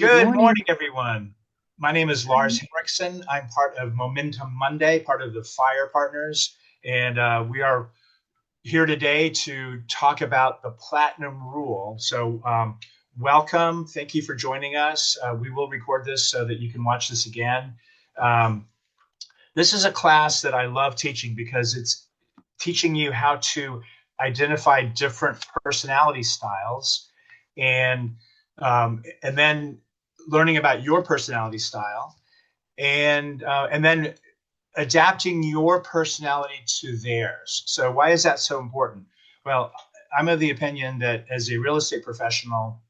Good Good morning. morning, everyone. My name is Lars Henriksen. I'm part of Momentum Monday, part of the FYR Partners, and we are here today to talk about the Platinum Rule. Welcome. Thank you for joining us. We will record this so that you can watch this again. Um, this is a class that I love teaching because it's teaching you how to identify different personality styles and then learning about your personality style and then adapting your personality to theirs. So why is that so important? Well, I'm of the opinion that as a real estate professional,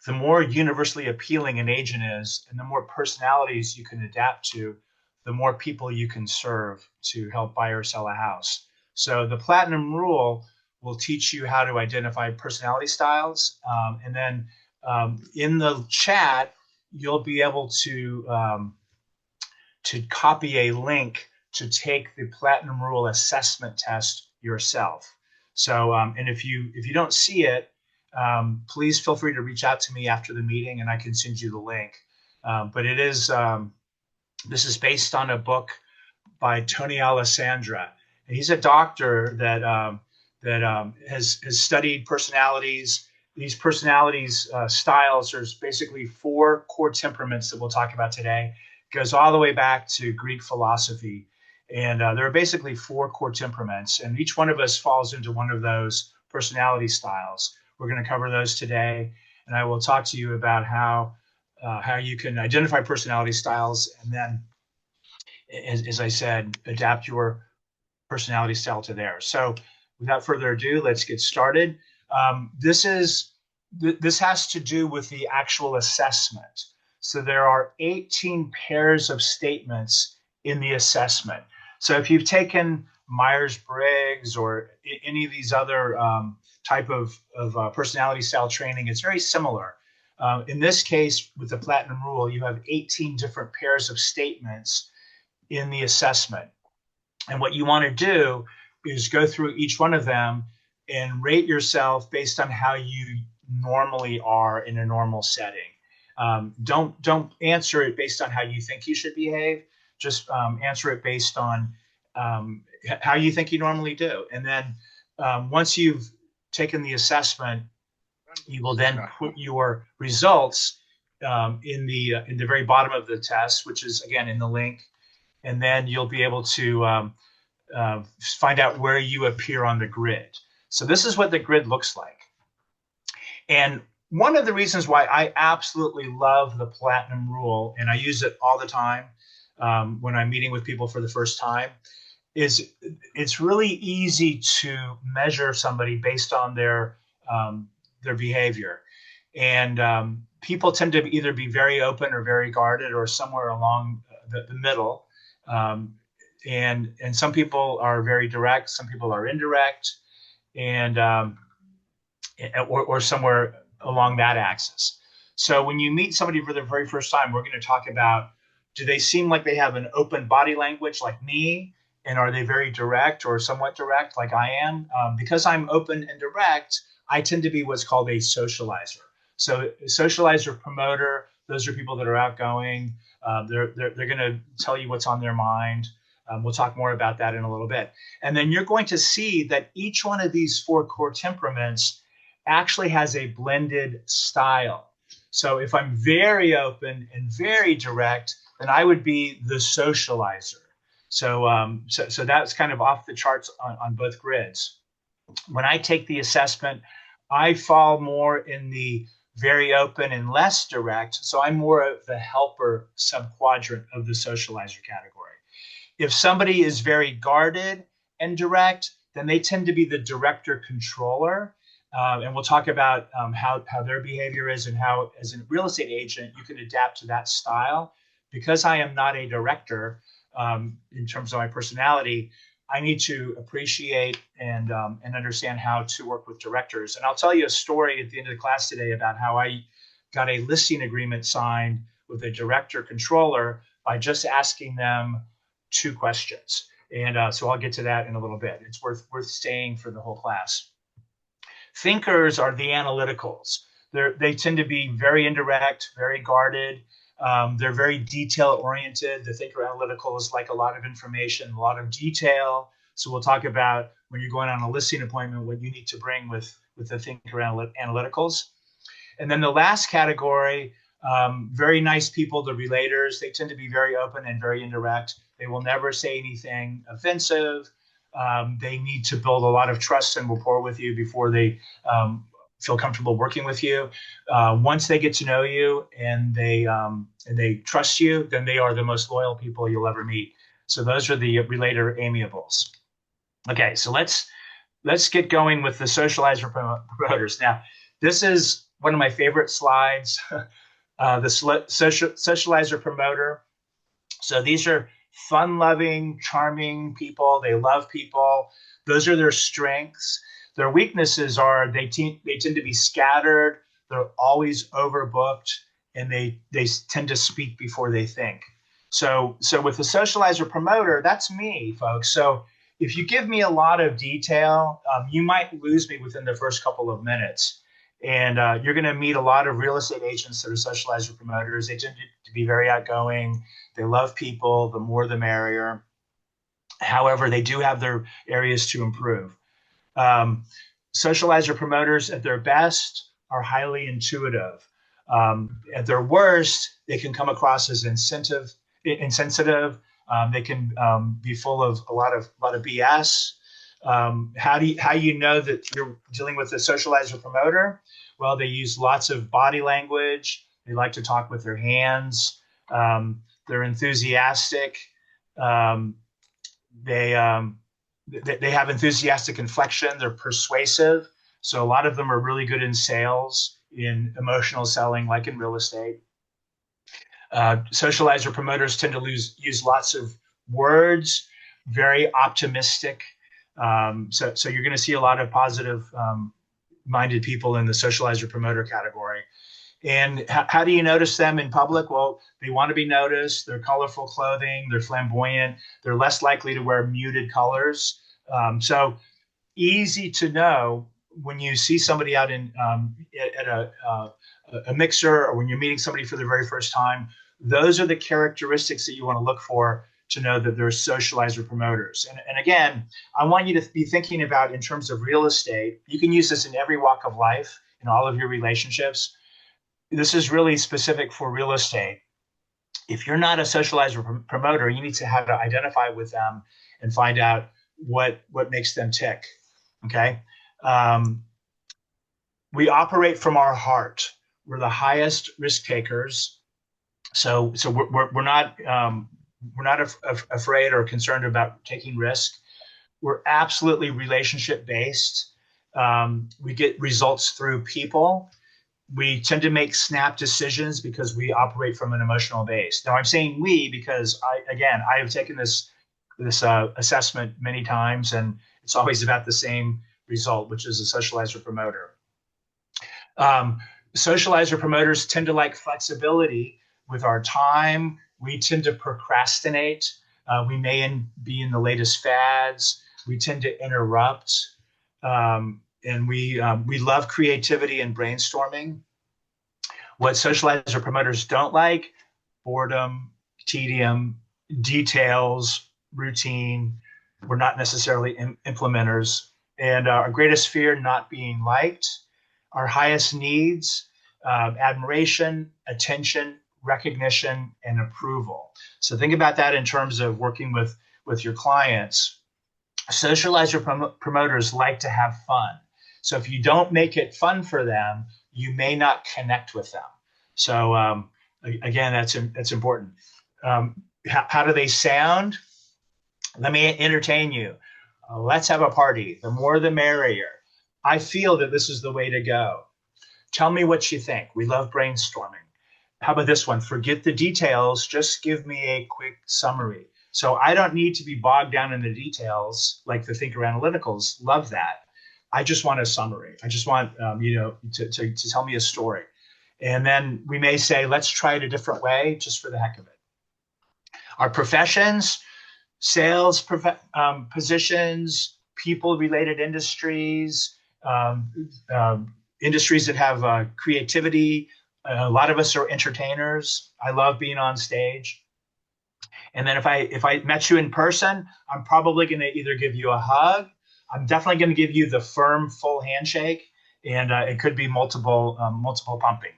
the more universally appealing an agent is and the more personalities you can adapt to, the more people you can serve to help buy or sell a house. So the Platinum Rule will teach you how to identify personality styles. And then in the chat, you'll be able to copy a link to take the Platinum Rule assessment test yourself. And if you don't see it, please feel free to reach out to me after the meeting, and I can send you the link. But this is based on a book by Tony Alessandra, and he's a doctor that has studied personalities. These personalities styles. There's basically four core temperaments that we'll talk about today. It goes all the way back to Greek philosophy, and there are basically four core temperaments, and each one of us falls into one of those personality styles. We're going to cover those today, and I will talk to you about how you can identify personality styles, and then, as I said, adapt your personality style to theirs. So, without further ado, let's get started. This has to do with the actual assessment. So there are 18 pairs of statements in the assessment. So if you've taken Myers-Briggs or any of these other type of personality style training, it's very similar. In this case, with the Platinum Rule, you have 18 different pairs of statements in the assessment. And what you want to do is go through each one of them and rate yourself based on how you normally are in a normal setting. Don't answer it based on how you think you should behave. Just answer it based on how you think you normally do. And then once you've taken the assessment, you will then put your results in the very bottom of the test, which is again in the link. And then you'll be able to find out where you appear on the grid. So this is what the grid looks like. And one of the reasons why I absolutely love the Platinum Rule, and I use it all the time when I'm meeting with people for the first time, is it's really easy to measure somebody based on their behavior. And people tend to either be very open or very guarded or somewhere along the middle. And some people are very direct, some people are indirect, and or somewhere along that axis. So when you meet somebody for the very first time, we're going to talk about, do they seem like they have an open body language like me? And are they very direct or somewhat direct like I am? Because I'm open and direct, I tend to be what's called a socializer. So a socializer, promoter, those are people that are outgoing. They're going to tell you what's on their mind. We'll talk more about that in a little bit. And then you're going to see that each one of these four core temperaments actually has a blended style. So if I'm very open and very direct, then I would be the socializer. So that's kind of off the charts on both grids. When I take the assessment, I fall more in the very open and less direct. So I'm more of the helper subquadrant of the socializer category. If somebody is very guarded and direct, then they tend to be the director controller. And we'll talk about how their behavior is and how, as a real estate agent, you can adapt to that style. Because I am not a director in terms of my personality, I need to appreciate and understand how to work with directors. And I'll tell you a story at the end of the class today about how I got a listing agreement signed with a director controller by just asking them two questions. And so I'll get to that in a little bit. It's worth staying for the whole class. Thinkers are the analyticals. They tend to be very indirect, very guarded. They're very detail oriented. The thinker analytical is like a lot of information, a lot of detail. So we'll talk about when you're going on a listing appointment, what you need to bring with the thinker analyticals. And then the last category, very nice people, the relators. They tend to be very open and very indirect. They will never say anything offensive. They need to build a lot of trust and rapport with you before they feel comfortable working with you. Once they get to know you and they trust you, then they are the most loyal people you'll ever meet. So those are the relator amiables. Okay, so let's get going with the socializer promoters. Now, this is one of my favorite slides, the socializer promoter. So these are fun-loving, charming people. They love people. Those are their strengths. Their weaknesses are they tend to be scattered. They're always overbooked, and they tend to speak before they think. So with the socializer promoter, that's me, folks. So if you give me a lot of detail, you might lose me within the first couple of minutes. And you're going to meet a lot of real estate agents that are socializer promoters. They tend to be very outgoing. They love people. The more, the merrier. However, they do have their areas to improve. Socializer promoters at their best are highly intuitive. At their worst, they can come across as insensitive. They can be full of a lot of BS. How you know that you're dealing with a socializer promoter? Well, they use lots of body language. They like to talk with their hands. They're enthusiastic. They have enthusiastic inflection. They're persuasive. So a lot of them are really good in sales, in emotional selling, like in real estate. Socializer promoters tend to use lots of words, very optimistic. So you're going to see a lot of positive minded people in the socializer promoter category. And how do you notice them in public? Well, they want to be noticed. They're colorful clothing. They're flamboyant. They're less likely to wear muted colors. So easy to know when you see somebody out at a mixer, or when you're meeting somebody for the very first time. Those are the characteristics that you want to look for to know that they're socializer promoters. And again, I want you to be thinking about in terms of real estate. You can use this in every walk of life, in all of your relationships. This is really specific for real estate. If you're not a socializer promoter, you need to have to identify with them and find out what makes them tick. Okay. We operate from our heart. We're the highest risk takers. So we're not afraid or concerned about taking risk. We're absolutely relationship based. We get results through people. We tend to make snap decisions because we operate from an emotional base. Now I'm saying we because I have taken this assessment many times, and it's always about the same result, which is a socializer promoter. Socializer promoters tend to like flexibility with our time. We tend to procrastinate. We may be in the latest fads. We tend to interrupt. And we love creativity and brainstorming. What socializer promoters don't like: boredom, tedium, details, routine. We're not necessarily implementers. And our greatest fear, not being liked. Our highest needs, admiration, attention, recognition, and approval. So think about that in terms of working with your clients. Socializer promoters like to have fun. So if you don't make it fun for them, you may not connect with them. So again, that's important. How do they sound? Let me entertain you. Let's have a party. The more, the merrier. I feel that this is the way to go. Tell me what you think. We love brainstorming. How about this one? Forget the details. Just give me a quick summary. So I don't need to be bogged down in the details like the thinker analyticals. Love that. I just want a summary. I just want to tell me a story. And then we may say, let's try it a different way, just for the heck of it. Our professions: sales positions, people-related industries, industries that have creativity. A lot of us are entertainers. I love being on stage. And then if I met you in person, I'm probably going to either give you a hug. I'm definitely going to give you the firm, full handshake, and it could be multiple pumping.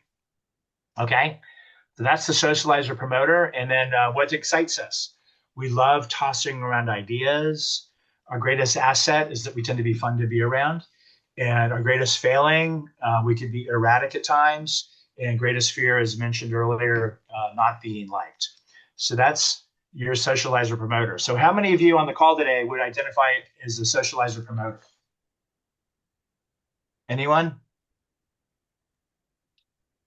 Okay, so that's the socializer promoter. And then what excites us? We love tossing around ideas. Our greatest asset is that we tend to be fun to be around. And our greatest failing, we could be erratic at times. And greatest fear, as mentioned earlier, not being liked. So that's your socializer promoter. So how many of you on the call today would identify as a socializer promoter? Anyone?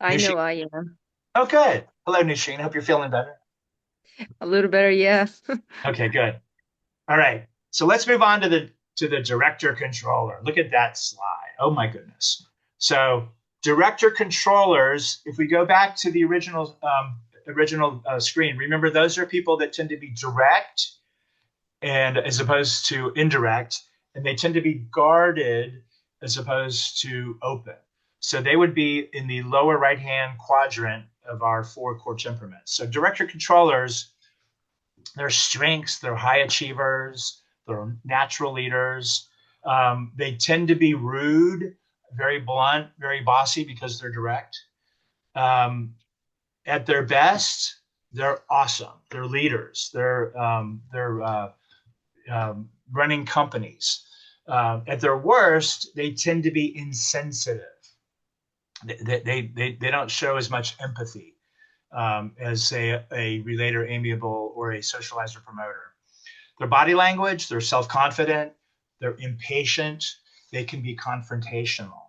I Nushin? know I am. Oh, good. Hello, Nushin. Hope you're feeling better. A little better, yeah. Okay, good. All right. So let's move on to the director controller. Look at that slide. Oh my goodness. So director controllers, if we go back to the original screen, remember those are people that tend to be direct and as opposed to indirect, and they tend to be guarded as opposed to open. So they would be in the lower right-hand quadrant of our 4 core temperaments. So director controllers, their strengths, they're high achievers, they're natural leaders. They tend to be rude, very blunt, very bossy because they're direct. At their best, they're awesome. They're leaders. They're running companies. At their worst, they tend to be insensitive. They don't show as much empathy as, say, a relator amiable or a socializer promoter. Their body language, they're self-confident, they're impatient, they can be confrontational.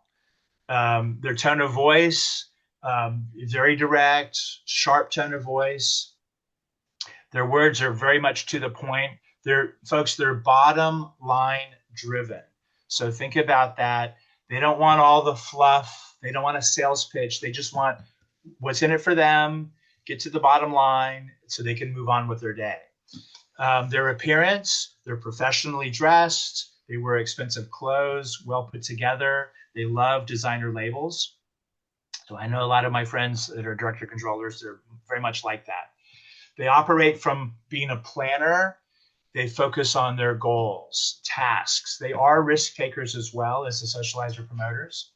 Their tone of voice, very direct, sharp tone of voice. Their words are very much to the point. They're bottom line driven. So think about that. They don't want all the fluff. They don't want a sales pitch. They just want what's in it for them, get to the bottom line so they can move on with their day. Their appearance, they're professionally dressed. They wear expensive clothes, well put together. They love designer labels. So I know a lot of my friends that are director controllers, they're very much like that. They operate from being a planner. They focus on their goals, tasks. They are risk takers as well as the socializer promoters.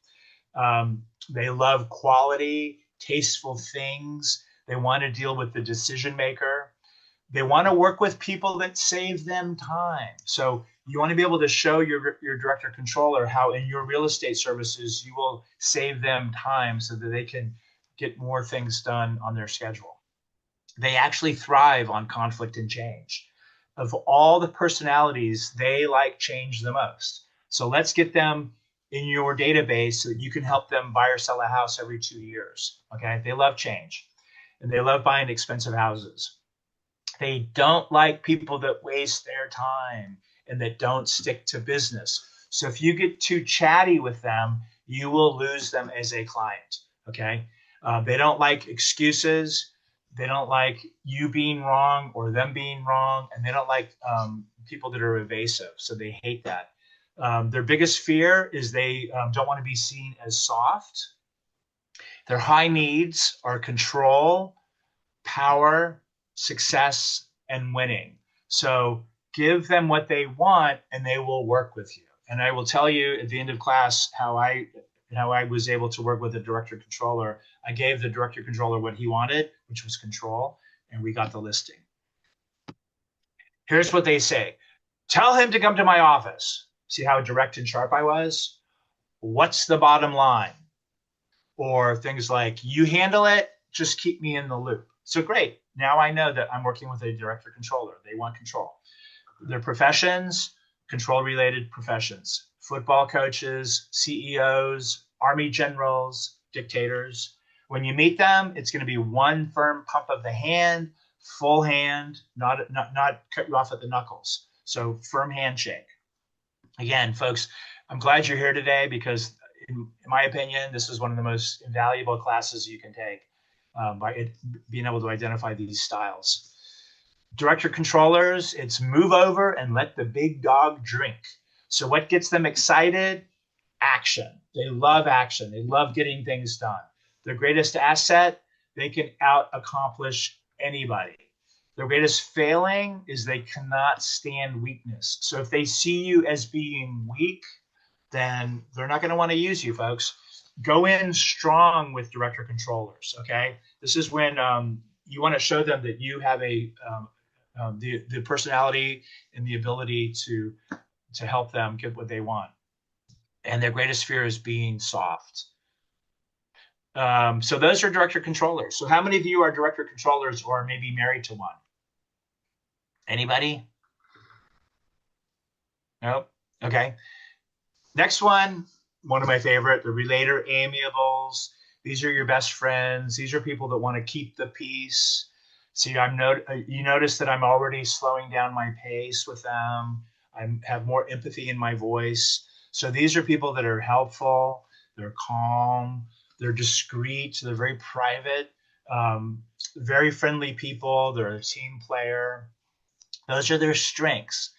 They love quality, tasteful things. They want to deal with the decision maker. They want to work with people that save them time. So you want to be able to show your director controller how in your real estate services you will save them time so that they can get more things done on their schedule. They actually thrive on conflict and change. Of all the personalities, they like change the most. So let's get them in your database so that you can help them buy or sell a house every 2 years. Okay, they love change and they love buying expensive houses. They don't like people that waste their time and that don't stick to business. So if you get too chatty with them, you will lose them as a client. Okay, they don't like excuses. They don't like you being wrong or them being wrong, and they don't like people that are evasive. So they hate that. Their biggest fear is they don't want to be seen as soft. Their high needs are control, power, success, and winning. So give them what they want, and they will work with you. And I will tell you at the end of class how I was able to work with the director controller. I gave the director controller what he wanted, which was control, and we got the listing. Here's what they say. Tell him to come to my office. See how direct and sharp I was? What's the bottom line? Or things like, you handle it, just keep me in the loop. So great. Now I know that I'm working with a director controller. They want control. Their professions, control-related professions. Football coaches, CEOs, army generals, dictators. When you meet them, it's going to be one firm pump of the hand, full hand, not cut you off at the knuckles. So firm handshake. Again, folks, I'm glad you're here today because in my opinion, this is one of the most invaluable classes you can take by being able to identify these styles. Director controllers, it's move over and let the big dog drink. So what gets them excited? action. They love action. They love getting things done. Their greatest asset, they can out accomplish anybody. Their greatest failing is they cannot stand weakness. So if they see you as being weak, then they're not going to want to use you, folks. Go in strong with director controllers. Okay, this is when you want to show them that you have the personality and the ability to help them get what they want. And their greatest fear is being soft. So those are director controllers. So how many of you are director controllers or maybe married to one? Anybody? Nope. Okay. Next one of my favorite, the relator amiables. These are your best friends. These are people that want to keep the peace. See, you notice that I'm already slowing down my pace with them. I have more empathy in my voice. So these are people that are helpful. They're calm. They're discreet. They're very private. Very friendly people. They're a team player. Those are their strengths.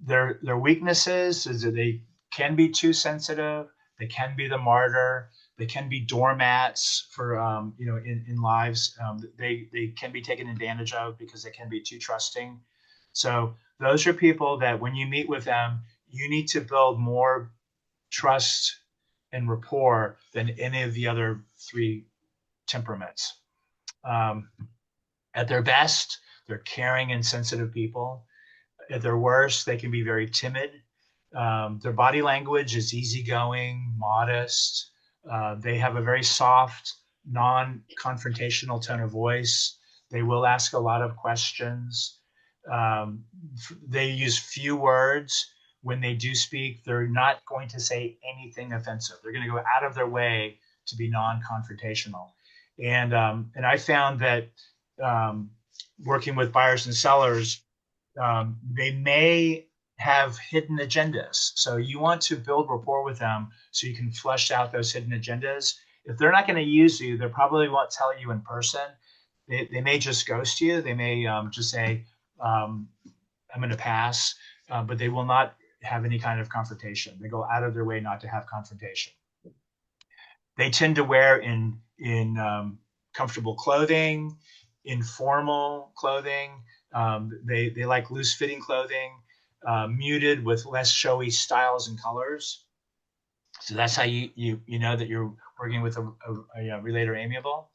Their weaknesses is that they can be too sensitive. They can be the martyr. They can be doormats for in lives. They can be taken advantage of because they can be too trusting. So those are people that when you meet with them, you need to build more trust and rapport than any of the other three temperaments. At their best, they're caring and sensitive people. At their worst, they can be very timid. Their body language is easygoing, modest. They have a very soft, non-confrontational tone of voice. They will ask a lot of questions. They use few words. When they do speak, they're not going to say anything offensive. They're going to go out of their way to be non-confrontational. And I found that working with buyers and sellers, they may have hidden agendas. So you want to build rapport with them so you can flesh out those hidden agendas. If they're not going to use you, they probably won't tell you in person. They may just ghost you. They may just say, I'm going to pass, but they will not have any kind of confrontation. They go out of their way not to have confrontation. They tend to wear in comfortable clothing, informal clothing. They like loose fitting clothing, muted with less showy styles and colors. So that's how you know that you're working with a relator amiable.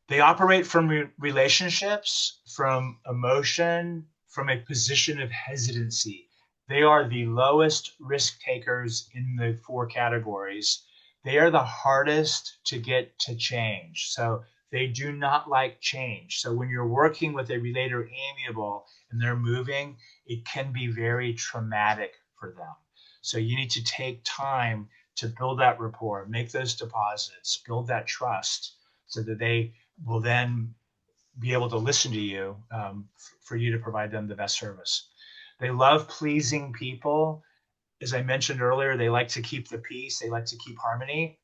They operate from relationships, from emotion, from a position of hesitancy. They are the lowest risk takers in the four categories. They are the hardest to get to change. So they do not like change. So when you're working with a relator amiable and they're moving, it can be very traumatic for them. So you need to take time to build that rapport, make those deposits, build that trust so that they will then be able to listen to you for you to provide them the best service. They love pleasing people. As I mentioned earlier, they like to keep the peace. They like to keep harmony.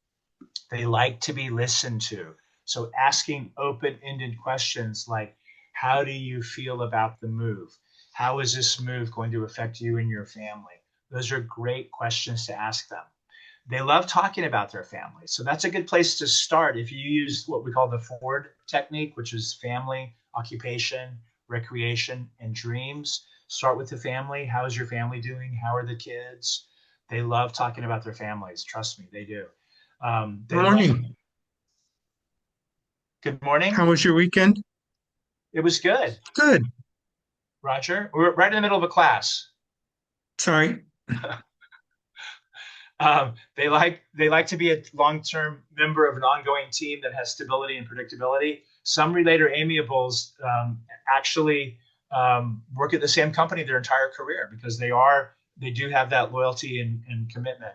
They like to be listened to. So asking open-ended questions like, how do you feel about the move? How is this move going to affect you and your family? Those are great questions to ask them. They love talking about their family. So that's a good place to start. If you use what we call the Ford technique, which is family, occupation, recreation, and dreams, start with the family. How is your family doing? How are the kids? They love talking about their families. Trust me, they do. Good morning. Good morning. How was your weekend? It was good. Good. Roger, we're right in the middle of a class. Sorry. They like to be a long-term member of an ongoing team that has stability and predictability. Some relator amiables actually work at the same company their entire career because they do have that loyalty and commitment.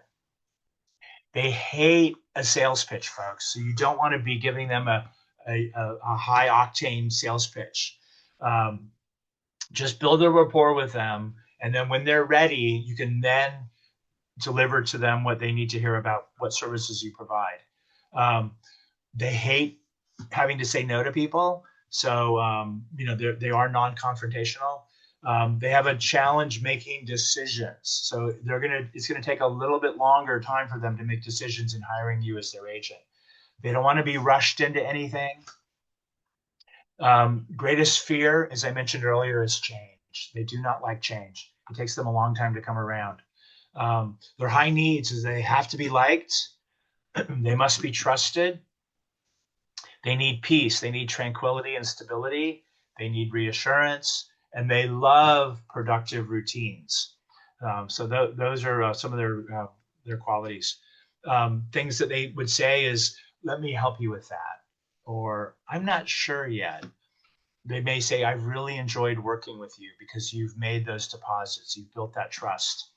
They hate a sales pitch, folks. So you don't want to be giving them a high octane sales pitch. Just build a rapport with them, and then when they're ready, you can then deliver to them what they need to hear about what services you provide. They hate having to say no to people. So, they are non-confrontational. They have a challenge making decisions. So it's gonna take a little bit longer time for them to make decisions in hiring you as their agent. They don't want to be rushed into anything. Greatest fear, as I mentioned earlier, is change. They do not like change. It takes them a long time to come around. Their high needs is they have to be liked. They must be trusted. They need peace. They need tranquility and stability. They need reassurance, and they love productive routines. Those are some of their qualities. Things that they would say is, "Let me help you with that," or "I'm not sure yet." They may say, "I've really enjoyed working with you because you've made those deposits. You've built that trust."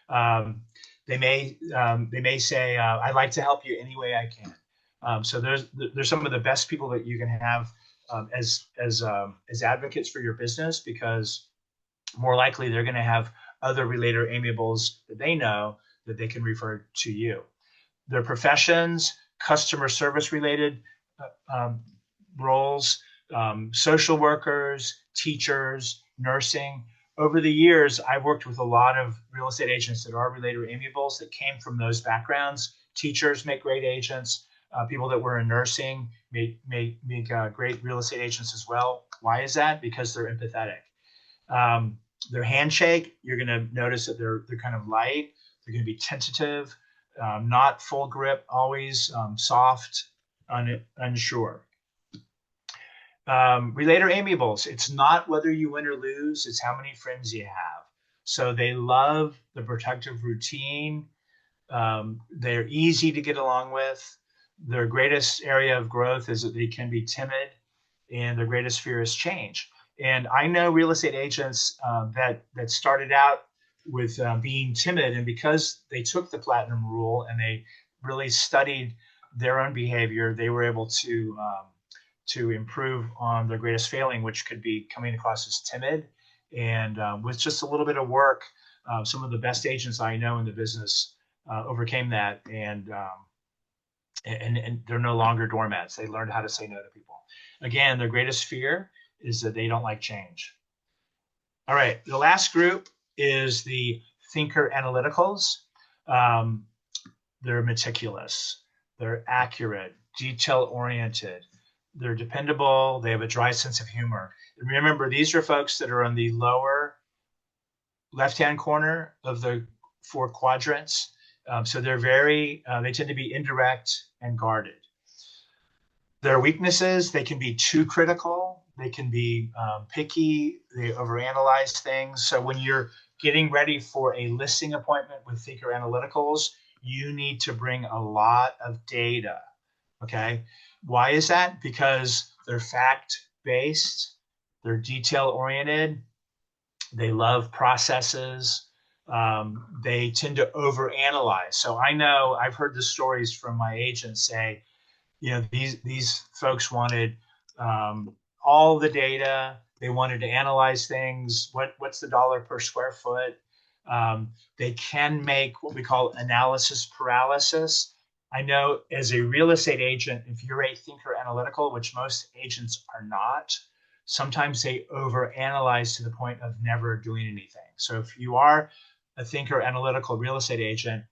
Um, they may say, "I'd like to help you any way I can." So there's some of the best people that you can have as advocates for your business, because more likely they're going to have other relator amiables that they know that they can refer to you. Their professions, customer service related roles, social workers, teachers, nursing. Over the years, I've worked with a lot of real estate agents that are relator amiables that came from those backgrounds. Teachers make great agents. People that were in nursing make great real estate agents as well. Why is that? Because they're empathetic. Their handshake, you're going to notice that they're kind of light. They're going to be tentative, not full grip, always soft, unsure. Relator amiables, it's not whether you win or lose, it's how many friends you have. So they love the protective routine. They're easy to get along with. Their greatest area of growth is that they can be timid, and their greatest fear is change. And I know real estate agents that started out with being timid, and because they took the platinum rule and they really studied their own behavior, they were able to improve on their greatest failing, which could be coming across as timid. And with just a little bit of work, some of the best agents I know in the business overcame that, and they're no longer doormats. They learned how to say no to people. Again, their greatest fear is that they don't like change. All right, the last group is the thinker analyticals. They're meticulous, they're accurate, detail oriented, they're dependable, they have a dry sense of humor. And remember, these are folks that are on the lower left-hand corner of the 4 quadrants. So they're they tend to be indirect and guarded. Their weaknesses, they can be too critical, they can be picky, they overanalyze things. So when you're getting ready for a listing appointment with thinker analyticals, you need to bring a lot of data. Okay. Why is that? Because they're fact-based, they're detail-oriented, they love processes, they tend to overanalyze. So I know I've heard the stories from my agents say, these folks wanted all the data. They wanted to analyze things. What's the dollar per square foot? They can make what we call analysis paralysis. I know as a real estate agent, if you're a thinker analytical, which most agents are not, sometimes they overanalyze to the point of never doing anything. So if you are a thinker analytical real estate agent,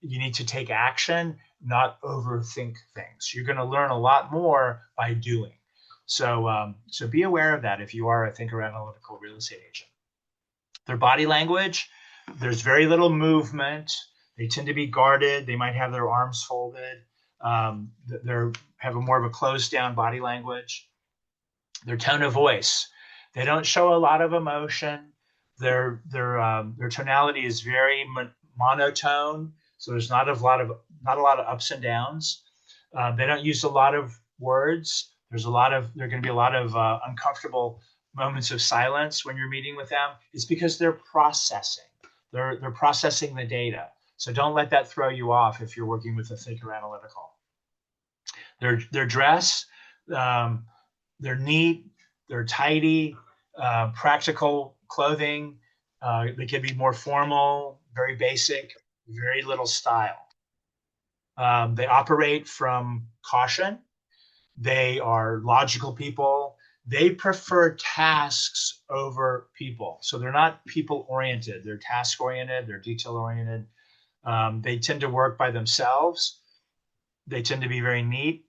you need to take action, not overthink things. You're going to learn a lot more by doing. So be aware of that if you are a thinker analytical real estate agent. Their body language, there's very little movement. They tend to be guarded. They might have their arms folded. They have more of a closed down body language. Their tone of voice, they don't show a lot of emotion. Their tonality is very monotone. So there's not a lot of ups and downs. They don't use a lot of words. There are going to be a lot of uncomfortable moments of silence when you're meeting with them. It's because they're processing. They're processing the data. So don't let that throw you off if you're working with a thinker analytical. Their dress, they're neat, they're tidy, practical clothing. They can be more formal, very basic, very little style. They operate from caution. They are logical people. They prefer tasks over people. So they're not people oriented. They're task oriented. They're detail oriented. They tend to work by themselves. They tend to be very neat.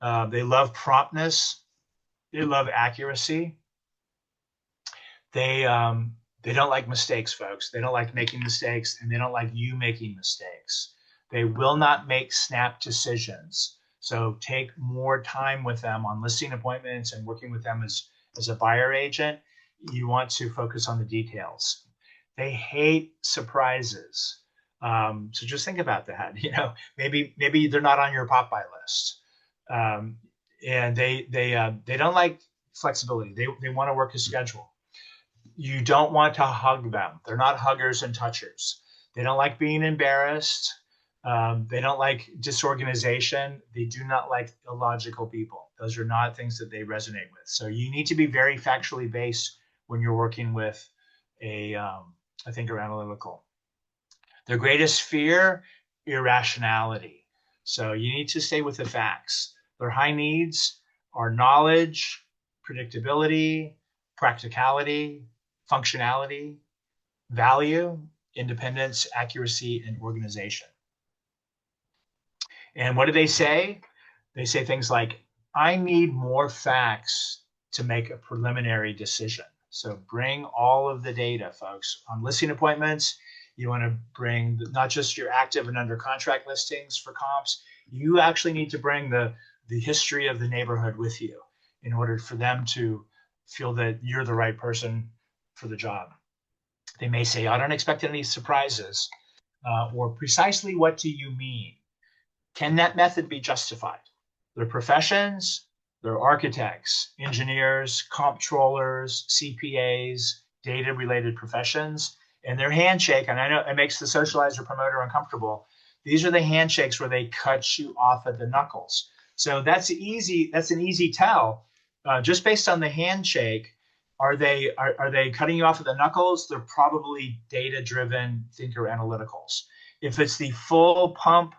They love promptness. They love accuracy. They don't like mistakes, folks. They don't like making mistakes, and they don't like you making mistakes. They will not make snap decisions. So take more time with them on listing appointments and working with them as a buyer agent. You want to focus on the details. They hate surprises. So just think about that. Maybe they're not on your Popeye list, and they don't like flexibility. They want to work a schedule. You don't want to hug them. They're not huggers and touchers. They don't like being embarrassed. They don't like disorganization. They do not like illogical people. Those are not things that they resonate with. So you need to be very factually based when you're working with a thinker analytical. Their greatest fear, irrationality. So you need to stay with the facts. Their high needs are knowledge, predictability, practicality, functionality, value, independence, accuracy, and organization. And what do they say? They say things like, I need more facts to make a preliminary decision. So bring all of the data, folks. On listing appointments, you want to bring not just your active and under contract listings for comps. You actually need to bring the history of the neighborhood with you in order for them to feel that you're the right person for the job. They may say, I don't expect any surprises, or precisely what do you mean? Can that method be justified? Their professions, their architects, engineers, comptrollers, CPAs, data-related professions, and their handshake, and I know it makes the socializer promoter uncomfortable. These are the handshakes where they cut you off at the knuckles. So that's easy. That's an easy tell. Just based on the handshake, are they cutting you off at the knuckles? They're probably data-driven thinker analyticals. If it's the full pump,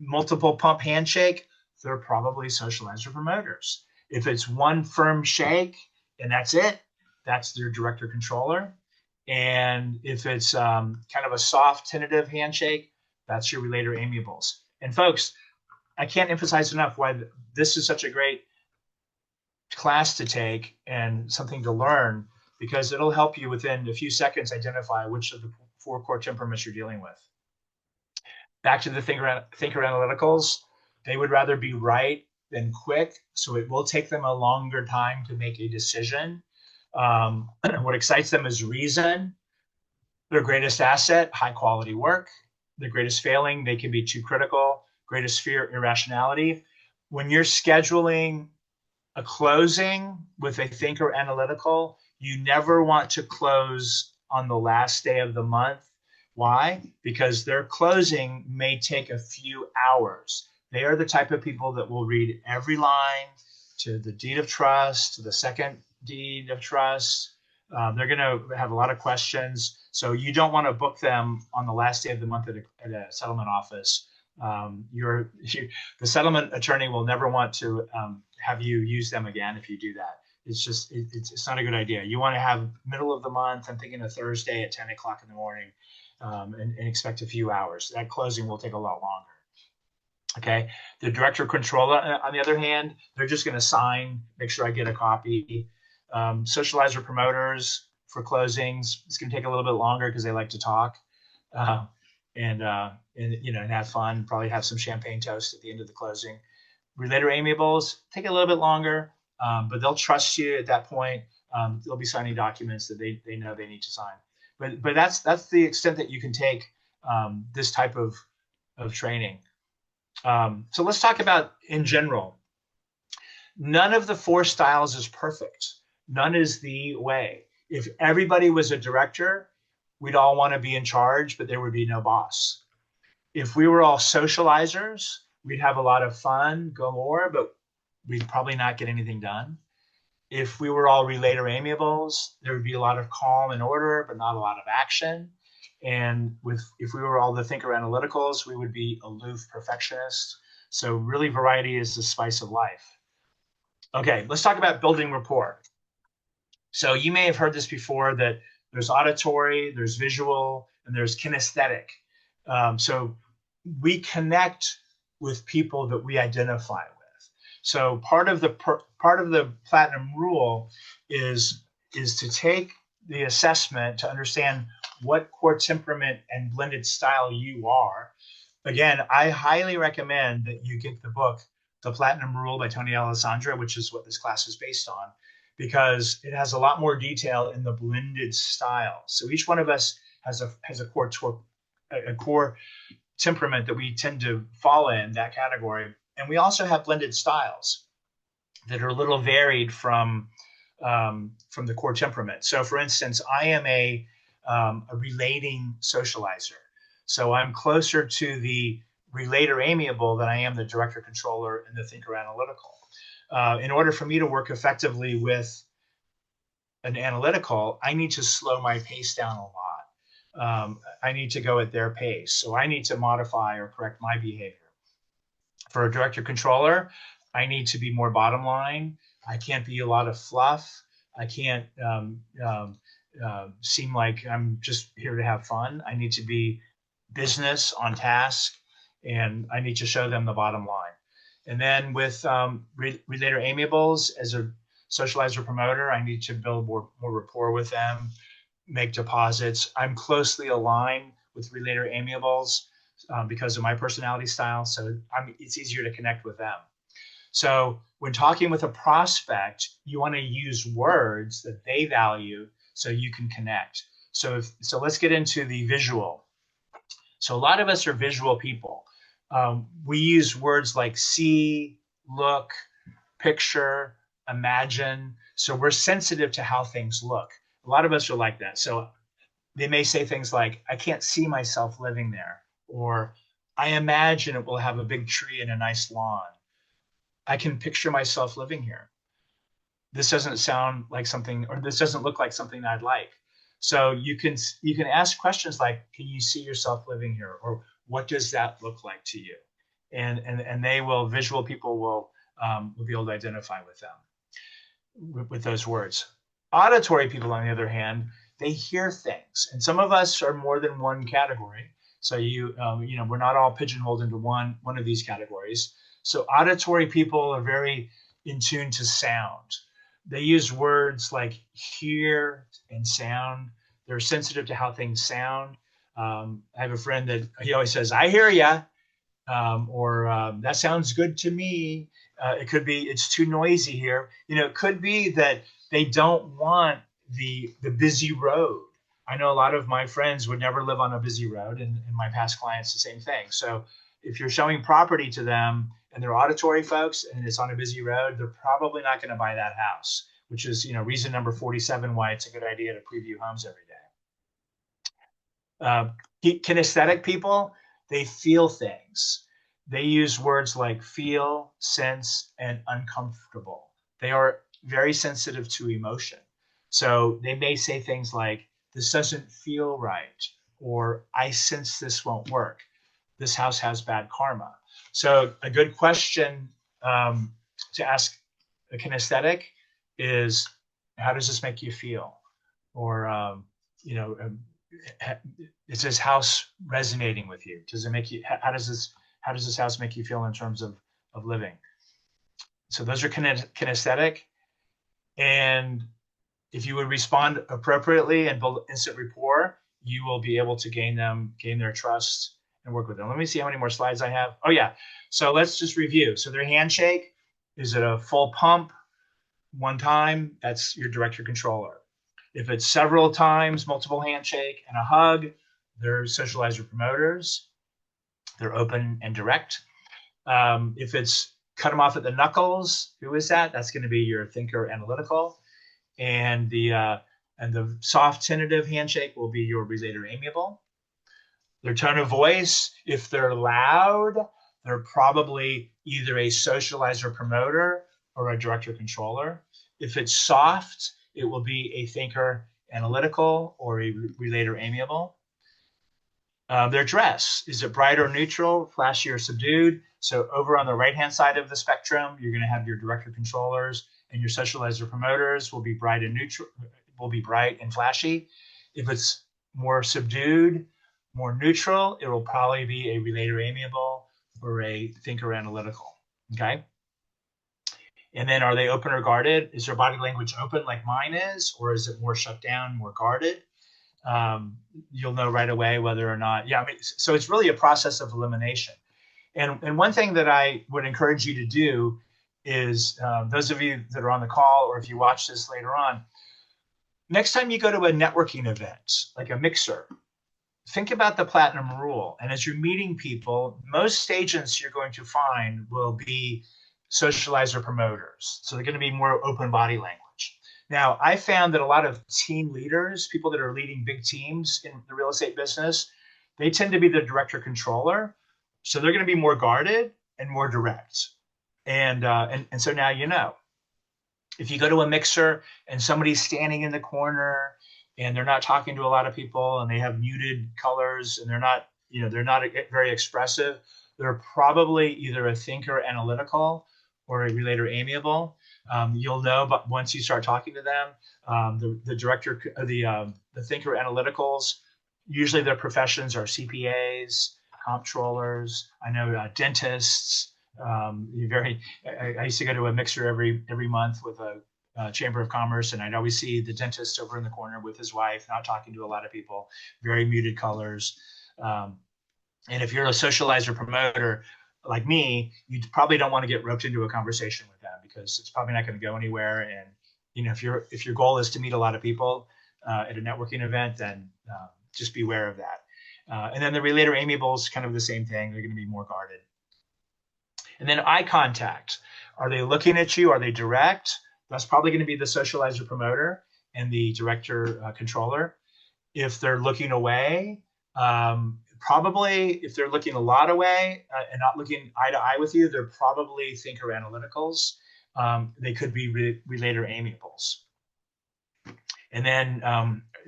multiple pump handshake, they're probably socializer promoters. If it's one firm shake and that's it, that's their director controller. And if it's kind of a soft tentative handshake, that's your relator amiables. And folks, I can't emphasize enough why this is such a great class to take and something to learn, because it'll help you within a few seconds identify which of the 4 core temperaments you're dealing with. Back to the thinker analyticals, they would rather be right than quick, so it will take them a longer time to make a decision. What excites them is reason. Their greatest asset, high quality work. Their greatest failing, they can be too critical. Greatest fear, irrationality. When you're scheduling a closing with a thinker analytical, you never want to close on the last day of the month. Why? Because their closing may take a few hours. They are the type of people that will read every line to the deed of trust, to the second deed of trust. They're going to have a lot of questions. So you don't want to book them on the last day of the month at a settlement office. The settlement attorney will never want to have you use them again if you do that. It's just, it's not a good idea. You want to have middle of the month, I'm thinking a Thursday at 10 o'clock in the morning, and expect a few hours. That closing will take a lot longer. Okay. The director controller, on the other hand, they're just going to sign, make sure I get a copy. Socializer promoters for closings, it's going to take a little bit longer because they like to talk, and have fun. Probably have some champagne toast at the end of the closing. Relator amiables take a little bit longer, but they'll trust you at that point. They'll be signing documents that they know they need to sign. But that's the extent that you can take this type of training. So let's talk about in general. None of the 4 styles is perfect. None is the way. If everybody was a director, we'd all want to be in charge, but there would be no boss. If we were all socializers, we'd have a lot of fun, galore, but we'd probably not get anything done. If we were all relator amiables, there would be a lot of calm and order, but not a lot of action. And if we were all the thinker analyticals, we would be aloof perfectionists. So really variety is the spice of life. Okay, let's talk about building rapport. So you may have heard this before, that there's auditory, there's visual, and there's kinesthetic. So we connect with people that we identify with. So part of the platinum rule is to take the assessment to understand what core temperament and blended style you are. Again, I highly recommend that you get the book, The Platinum Rule by Tony Alessandra, which is what this class is based on, because it has a lot more detail in the blended style. So each one of us has a core temperament that we tend to fall in that category, and we also have blended styles that are a little varied from the core temperament. So, for instance, I am a relating socializer. So I'm closer to the relator amiable than I am the director controller and the thinker analytical. In order for me to work effectively with an analytical, I need to slow my pace down a lot. I need to go at their pace. So I need to modify or correct my behavior. For a director controller, I need to be more bottom line. I can't be a lot of fluff. I can't seem like I'm just here to have fun. I need to be business on task, and I need to show them the bottom line. And then with relator amiables, as a socializer promoter, I need to build more rapport with them, make deposits. I'm closely aligned with relator amiables because of my personality style. So it's easier to connect with them. So when talking with a prospect, you want to use words that they value so you can connect. So let's get into the visual. So a lot of us are visual people. We use words like see, look, picture, imagine. So we're sensitive to how things look. A lot of us are like that. So they may say things like, I can't see myself living there, or I imagine it will have a big tree and a nice lawn. I can picture myself living here. This doesn't sound like something, or this doesn't look like something I'd like. So you can ask questions like, can you see yourself living here? Or what does that look like to you? And visual people will be able to identify with them, with those words. Auditory people, on the other hand, they hear things. And some of us are more than one category. So we're not all pigeonholed into one of these categories. So auditory people are very in tune to sound. They use words like hear and sound. They're sensitive to how things sound. I have a friend that he always says, I hear ya, or that sounds good to me. It could be, it's too noisy here. It could be that they don't want the busy road. I know a lot of my friends would never live on a busy road, and my past clients, the same thing. So if you're showing property to them and they're auditory folks and it's on a busy road, they're probably not going to buy that house, which is, reason number 47 why it's a good idea to preview homes every day. Kinesthetic people, they feel things. They use words like feel, sense, and uncomfortable. They are very sensitive to emotion. So they may say things like, this doesn't feel right, or I sense this won't work. This house has bad karma. So a good question to ask a kinesthetic is, how does this make you feel? Or, is this house resonating with you? Does it make you, how does this house make you feel in terms of living? So those are kinesthetic. And if you would respond appropriately and build instant rapport, you will be able to gain their trust and work with them. Let me see how many more slides I have. Oh yeah. So let's just review. So their handshake, is it a full pump one time? That's your director controller. If it's several times, multiple handshake and a hug, they're socializer promoters. They're open and direct. If it's cut them off at the knuckles, who is that? That's going to be your thinker analytical. And the soft tentative handshake will be your relator amiable. Their tone of voice, if they're loud, they're probably either a socializer promoter or a director controller. If it's soft, it will be a thinker analytical or a relator amiable. Their dress, is it bright or neutral, flashy or subdued? So over on the right-hand side of the spectrum, you're going to have your director controllers, and your socializer promoters will be bright and neutral, will be bright and flashy. If it's more subdued, more neutral, it will probably be a relator amiable or a thinker analytical. Okay. And then are they open or guarded? Is their body language open like mine is, or is it more shut down, more guarded? You'll know right away whether or not. Yeah, I mean, so it's really a process of elimination. And one thing that I would encourage you to do is, those of you that are on the call, or if you watch this later on, next time you go to a networking event, like a mixer, think about the platinum rule. And as you're meeting people, most agents you're going to find will be socializer promoters. So they're going to be more open body language. Now, I found that a lot of team leaders, people that are leading big teams in the real estate business, they tend to be the director controller. So they're going to be more guarded and more direct. And so now you know. If you go to a mixer and somebody's standing in the corner and they're not talking to a lot of people and they have muted colors and they're not very expressive, they're probably either a thinker analytical or a relator amiable. You'll know, but once you start talking to them, the thinker analyticals, usually their professions are CPAs, comptrollers. I know dentists. I used to go to a mixer every month with a Chamber of Commerce, and I'd always see the dentist over in the corner with his wife, not talking to a lot of people, very muted colors. And if you're a socializer promoter like me, you probably don't want to get roped into a conversation with them because it's probably not going to go anywhere. And if your goal is to meet a lot of people at a networking event, then just beware of that. And then the relator amiables, kind of the same thing. They're going to be more guarded. And then eye contact. Are they looking at you? Are they direct? That's probably going to be the socializer promoter and the director controller. If they're looking away, probably if they're looking a lot away and not looking eye to eye with you, they're probably thinker analyticals. They could be relator amiables. And then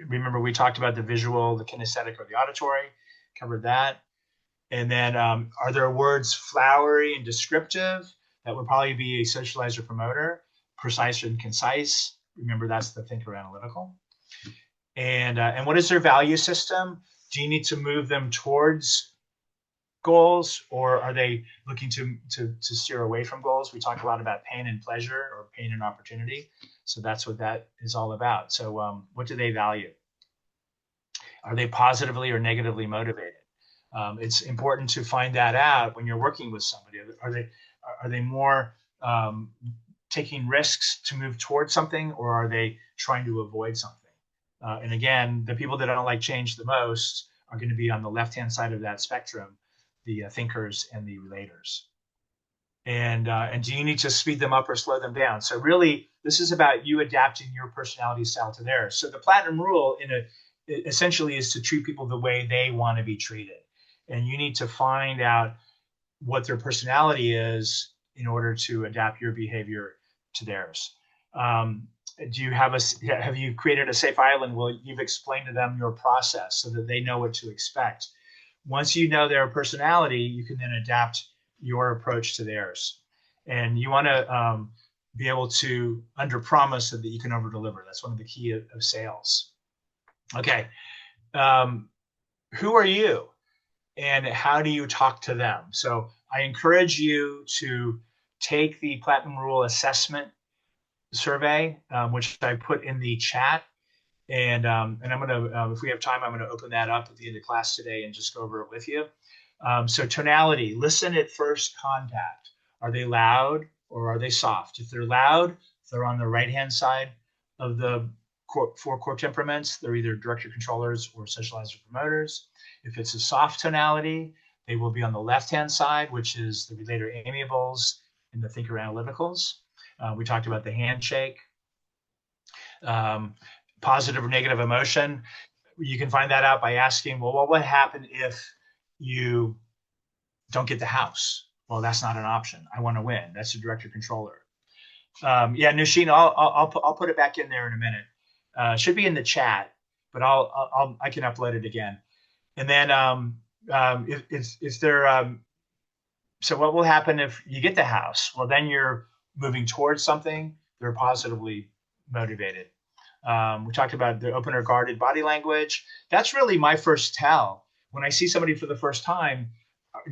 remember we talked about the visual, the kinesthetic, or the auditory, covered that. And then are there words flowery and descriptive? That would probably be a socializer promoter. Precise and concise. Remember, that's the thinker analytical. And what is their value system? Do you need to move them towards goals, or are they looking to steer away from goals? We talk a lot about pain and pleasure, or pain and opportunity. So that's what that is all about. So what do they value? Are they positively or negatively motivated? It's important to find that out when you're working with somebody. Are they more taking risks to move towards something, or are they trying to avoid something? And again, the people that don't like change the most are going to be on the left-hand side of that spectrum, the thinkers and the relators. And do you need to speed them up or slow them down? So really, this is about you adapting your personality style to theirs. So the platinum rule essentially is to treat people the way they want to be treated. And you need to find out what their personality is in order to adapt your behavior to theirs. Have you created a safe island? Well, you've explained to them your process so that they know what to expect. Once you know their personality, you can then adapt your approach to theirs. And you want to be able to under promise so that you can over deliver. That's one of the key of sales. Okay. Who are you? And how do you talk to them? So I encourage you to take the Platinum Rule assessment survey, which I put in the chat. And I'm going to, if we have time, I'm going to open that up at the end of class today and just go over it with you. So tonality, listen at first contact. Are they loud or are they soft? If they're loud, they're on the right-hand side of the four core temperaments. They're either director controllers or socializer promoters. If it's a soft tonality, they will be on the left-hand side, which is the relator amiables and the thinker analyticals. We talked about the handshake. Positive or negative emotion. You can find that out by asking, well, what would happen if you don't get the house? Well, that's not an option. I want to win. That's the director controller. Yeah, Nusheen, I'll put it back in there in a minute. Should be in the chat, but I can upload it again. And then is there so what will happen if you get the house? Well, then you're moving towards something. They're positively motivated. We talked about the open or guarded body language. That's really my first tell. When I see somebody for the first time,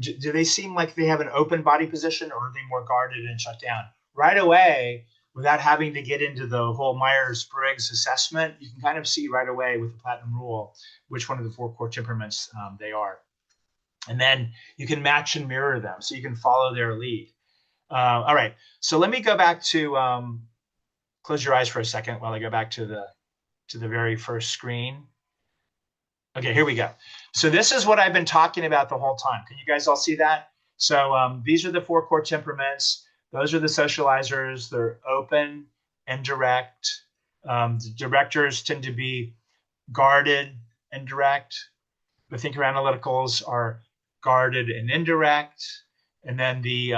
do they seem like they have an open body position, or are they more guarded and shut down? Right away, without having to get into the whole Myers-Briggs assessment, you can kind of see right away with the Platinum Rule which one of the four core temperaments they are. And then you can match and mirror them, so you can follow their lead. All right, so let me go back to close your eyes for a second while I go back to the very first screen. Okay, here we go. So this is what I've been talking about the whole time. Can you guys all see that? So these are the four core temperaments. Those are the socializers. They're open and direct. The directors tend to be guarded and direct. The thinker analyticals are guarded and indirect. And then the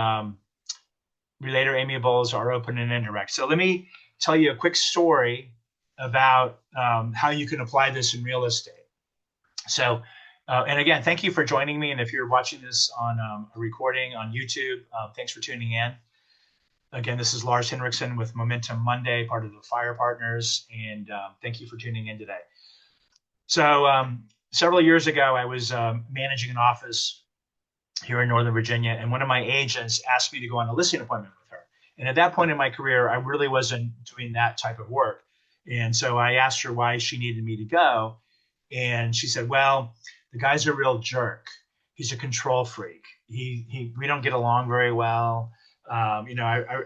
relator amiables are open and indirect. So let me tell you a quick story about how you can apply this in real estate. So, and again, thank you for joining me. And if you're watching this on a recording on YouTube, thanks for tuning in. Again, this is Lars Henriksen with Momentum Monday, part of the FYR Partners, and thank you for tuning in today. So several years ago, I was managing an office here in Northern Virginia, and one of my agents asked me to go on a listing appointment with her. And at that point in my career, I really wasn't doing that type of work. And so I asked her why she needed me to go. And she said, well, the guy's a real jerk. He's a control freak. We don't get along very well. I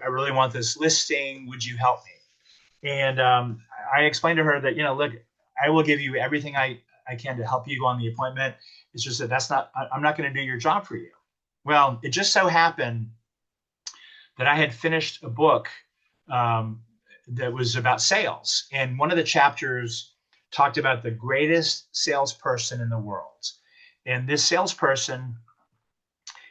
really want this listing. Would you help me? And I explained to her that, look, I will give you everything I can to help you go on the appointment. It's just that I'm not going to do your job for you. Well, it just so happened that I had finished a book that was about sales. And one of the chapters talked about the greatest salesperson in the world. And this salesperson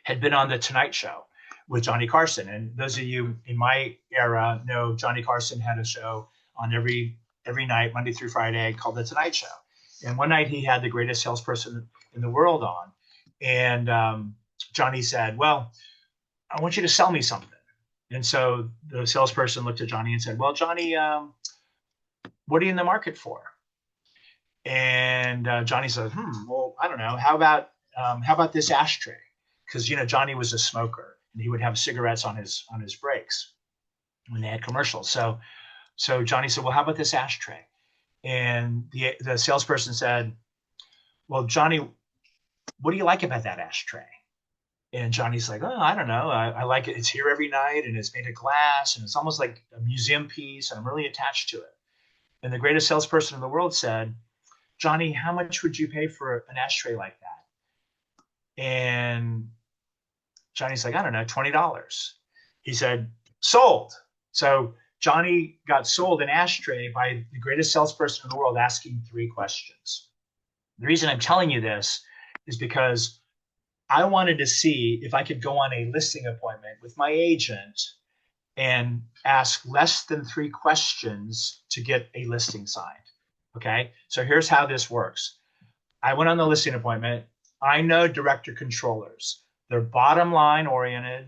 had been on the Tonight Show with Johnny Carson. And those of you in my era know Johnny Carson had a show on every night, Monday through Friday, called The Tonight Show. And one night he had the greatest salesperson in the world on. And Johnny said, well, I want you to sell me something. And so the salesperson looked at Johnny and said, well, Johnny, what are you in the market for? And Johnny said, well, I don't know. How about this ashtray? Because, Johnny was a smoker and he would have cigarettes on his breaks when they had commercials. So Johnny said, well, how about this ashtray? And the salesperson said, well, Johnny, what do you like about that ashtray? And Johnny's like, oh, I don't know. I like it. It's here every night and it's made of glass and it's almost like a museum piece and I'm really attached to it. And the greatest salesperson in the world said, Johnny, how much would you pay for an ashtray like that? And Johnny's like, I don't know, $20. He said, sold. So Johnny got sold an ashtray by the greatest salesperson in the world asking 3 questions. The reason I'm telling you this is because I wanted to see if I could go on a listing appointment with my agent and ask less than 3 questions to get a listing signed. Okay, so here's how this works. I went on the listing appointment. I know director controllers. They're bottom line oriented.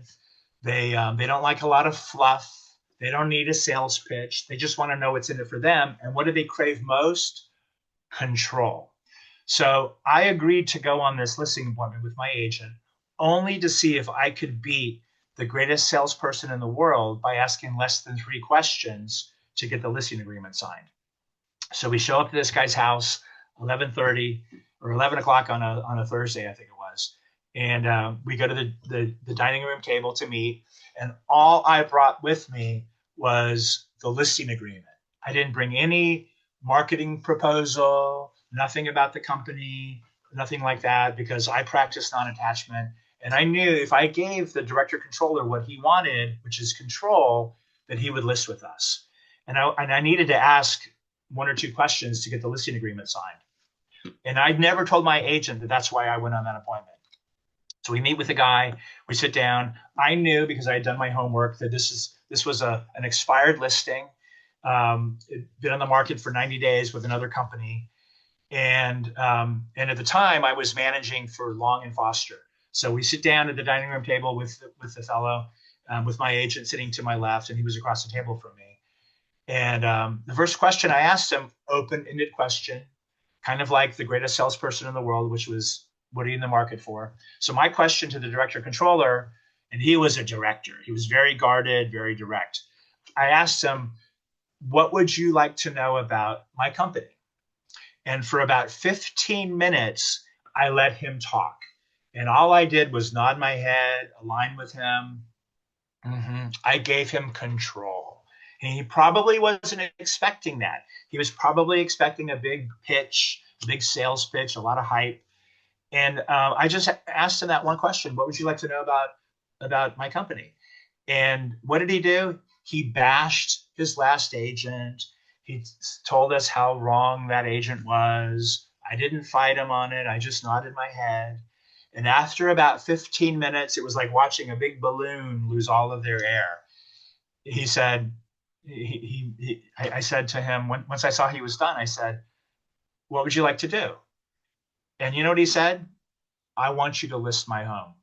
They don't like a lot of fluff. They don't need a sales pitch. They just want to know what's in it for them. And what do they crave most? Control. So I agreed to go on this listing appointment with my agent only to see if I could beat the greatest salesperson in the world by asking less than 3 questions to get the listing agreement signed. So we show up to this guy's house, 11:30 or 11 o'clock on a Thursday, I think it was. And we go to the dining room table to meet. And all I brought with me was the listing agreement. I didn't bring any marketing proposal, nothing about the company, nothing like that, because I practice non-attachment. And I knew if I gave the director controller what he wanted, which is control, that he would list with us. And I needed to ask 1 or 2 questions to get the listing agreement signed. And I'd never told my agent that that's why I went on that appointment. So we meet with the guy, we sit down. I knew because I had done my homework that this was an expired listing. It'd been on the market for 90 days with another company. And at the time I was managing for Long and Foster. So we sit down at the dining room table with the fellow, with my agent sitting to my left, and he was across the table from me. And the first question I asked him, open-ended question, kind of like the greatest salesperson in the world, which was, what are you in the market for? So my question to the director controller, and he was a director. He was very guarded, very direct. I asked him, what would you like to know about my company? And for about 15 minutes, I let him talk. And all I did was nod my head, align with him. I gave him control. And he probably wasn't expecting that. He was probably expecting a big pitch, a big sales pitch, a lot of hype. And I just asked him that one question: what would you like to know about my company? And what did he do? He bashed his last agent. He told us how wrong that agent was. I didn't fight him on it. I just nodded my head. And after about 15 minutes, it was like watching a big balloon lose all of their air. He said, I said to him, once I saw he was done, I said, what would you like to do? And you know what he said? I want you to list my home.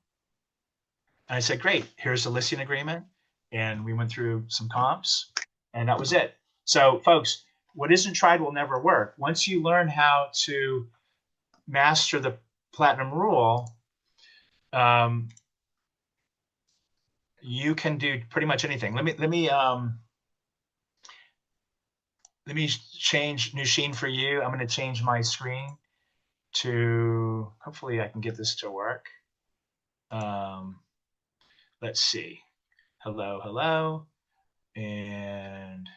And I said, great, here's the listing agreement. And we went through some comps, and that was it. So, folks, what isn't tried will never work. Once you learn how to master the platinum rule, you can do pretty much anything. Let me change Nushin for you. I'm going to change my screen to, hopefully I can get this to work. Let's see. Hello, hello. And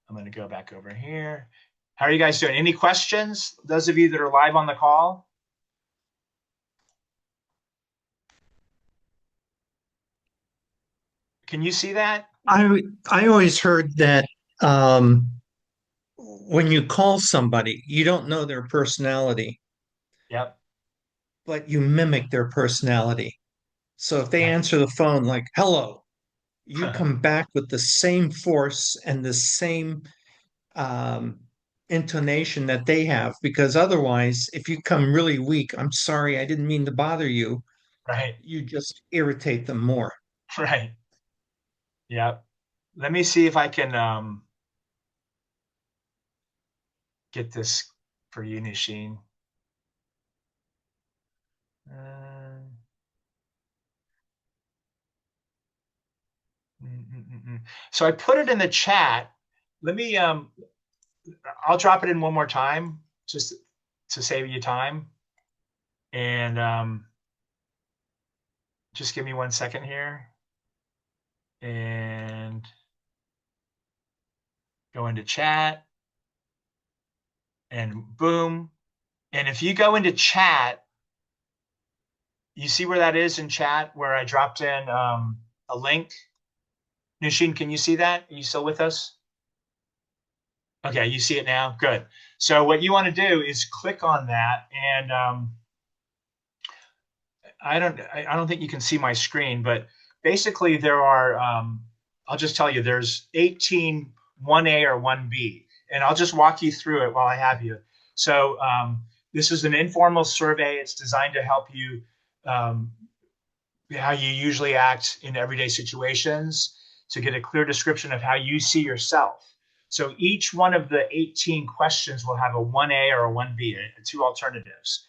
I'm going to go back over here. How are you guys doing? Any questions? Those of you that are live on the call? Can you see that? I always heard that when you call somebody, you don't know their personality, Yep. but you mimic their personality. So if they Right. answer the phone like, hello, you come back with the same force and the same um, intonation that they have, because otherwise, if you come really weak, I'm sorry, I didn't mean to bother you, Right. you just irritate them more. Right. Yep. Let me see if I can get this for you, Nisheen. So I put it in the chat. Let me I'll drop it in one more time just to save you time. And just give me 1 second here. And go into chat. And boom. And if you go into chat, you see where that is in chat, where I dropped in a link. Nushin, can you see that? Are you still with us? Okay, you see it now? Good. So what you want to do is click on that, and I don't think you can see my screen, but basically there are, I'll just tell you, there's 18 1A or 1B, and I'll just walk you through it while I have you. So this is an informal survey. It's designed to help you how you usually act in everyday situations, to get a clear description of how you see yourself. So each one of the 18 questions will have a 1A or a 1B, two alternatives.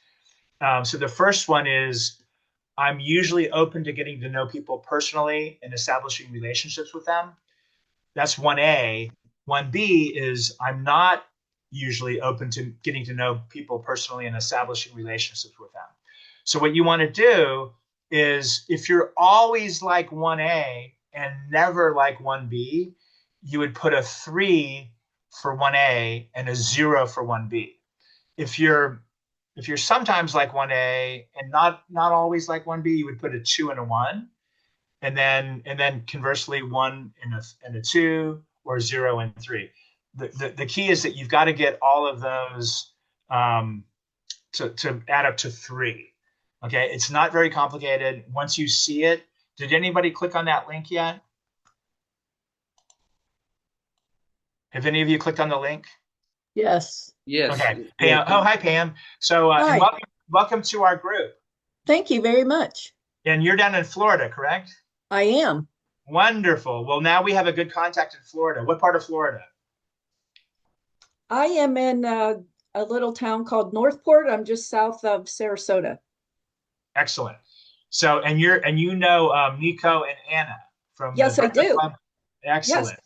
So the first one is, I'm usually open to getting to know people personally and establishing relationships with them. That's 1A. 1B is, I'm not usually open to getting to know people personally and establishing relationships with them. So what you want to do is, if you're always like 1A and never like 1B, you would put a 3 for 1A and a 0 for 1B. If you're sometimes like 1A and not always like 1B, you would put a 2 and a 1. And then conversely, 1 and a 2, or 0 and 3. The key is that you've got to get all of those to add up to 3. Okay, it's not very complicated. Once you see it, did anybody click on that link yet? Have any of you clicked on the link? Yes. Yes. Okay, Pam. Oh, hi, Pam. So, and Hi, welcome to our group. thank you very much. And you're down in Florida, correct? I am. Wonderful. Well, now we have a good contact in Florida. What part of Florida? I am in a little town called Northport. I'm just south of Sarasota. Excellent. So, and you know Nico and Anna from the Yes, I Breakfast do. Club. Yes, Excellent.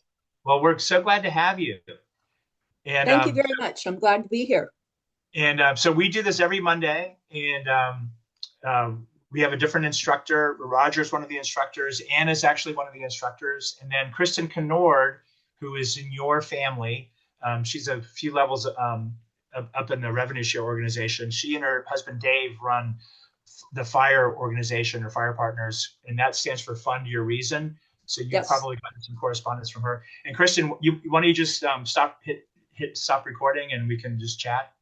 Well, we're so glad to have you. And thank you very much. I'm glad to be here. so we do this every Monday, and we have a different instructor. Roger's one of the instructors. Anna's actually one of the instructors, and then Kristen Kennord, who is in your family. She's a few levels up in the revenue share organization. She and her husband Dave run the FYR organization, or FYR Partners, and that stands for Fund Your Reason. So you Yes. probably got some correspondence from her. And Kristen, why don't you just hit stop recording, and we can just chat.